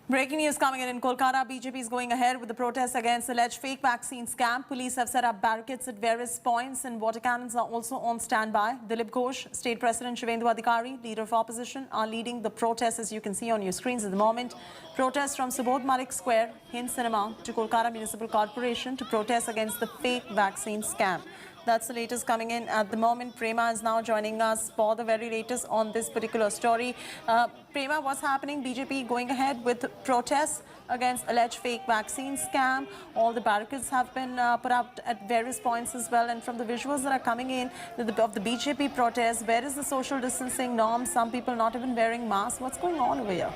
Breaking news coming in Kolkata. BJP is going ahead with the protests against alleged fake vaccine scam. Police have set up barricades at various points and water cannons are also on standby. Dilip Ghosh, State President Shivendu Adhikari, Leader of Opposition, are leading the protests, as you can see on your screens at the moment. Protests from Subodh Malik Square, Hind Cinema to Kolkata Municipal Corporation to protest against the fake vaccine scam. That's the latest coming in at the moment. Prema is now joining us for the very latest on this particular story. Prema, what's happening? BJP going ahead with protests against alleged fake vaccine scam. All the barricades have been put up at various points as well. And from the visuals that are coming in of the BJP protests, where is the social distancing norms? Some people not even wearing masks. What's going on over here?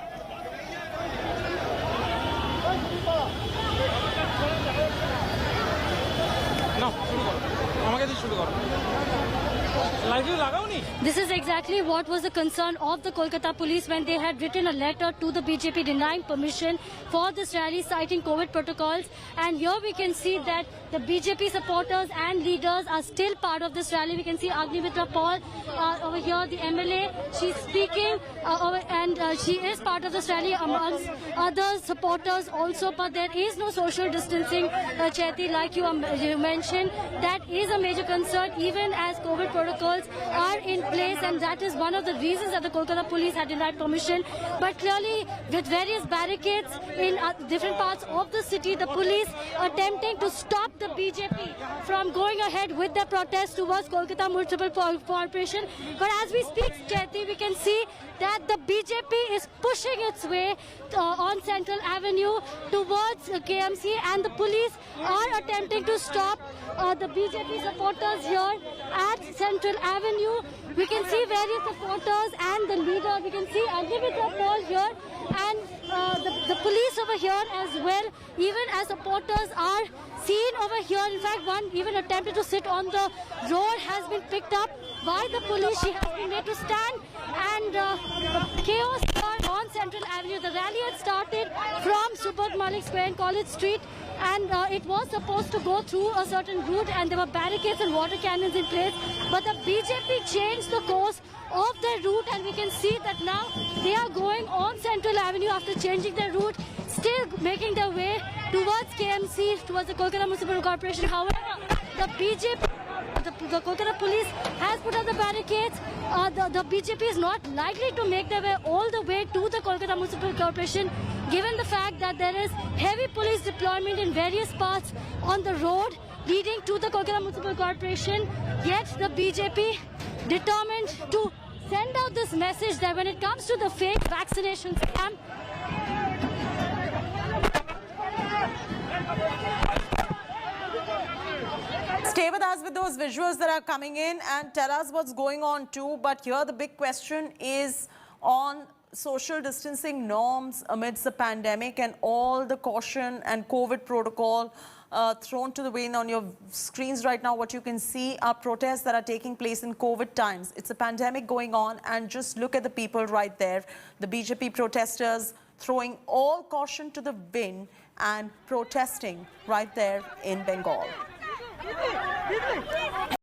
This is exactly what was the concern of the Kolkata police when they had written a letter to the BJP denying permission for this rally, citing COVID protocols. And here we can see that the BJP supporters and leaders are still part of this rally. We can see Agnimitra Paul over here, the MLA. She's speaking and she is part of this rally amongst other supporters also. But there is no social distancing, Chaiti, like you mentioned. That is a major concern, even as COVID protocols are in place, and that is one of the reasons that the Kolkata police had denied permission. But clearly, with various barricades in different parts of the city, the police attempting to stop the BJP from going ahead with the protest towards Kolkata Municipal Corporation. But as we speak, Chaiti, we can see that the BJP is pushing its way on Central Avenue towards KMC, and the police are attempting to stop the BJP supporters here at Central Avenue. We can see various supporters and the leader. We can see Agnimitra Paul here and the police over here as well. Even as supporters are seen over here. In fact, one even attempted to sit on the road has been picked up by the police. She has been made to stand, and chaos here on Central Avenue. The rally had started from Subodh Malik Square and College Street, and it was supposed to go through a certain route, and there were barricades and water cannons in place. But the BJP changed the course of their route, and we can see that now they are going on Central Avenue after changing their route, still making their way towards KMC, towards the Kolkata Municipal Corporation. However, the BJP, the Kolkata police has put up the barricades. The BJP is not likely to make their way all the way to the Kolkata Municipal Corporation, given the fact that there is heavy police deployment in various parts on the road leading to the Kolkata Municipal Corporation. Yet the BJP determined to send out this message that when it comes to the fake vaccination scam, Stay with us with those visuals that are coming in and tell us what's going on too. But here the big question is on social distancing norms amidst the pandemic and all the caution and COVID protocol thrown to the wind. On your screens right now, what you can see are protests that are taking place in COVID times. It's a pandemic going on, and just look at the people right there. The BJP protesters throwing all caution to the wind and protesting right there in Bengal.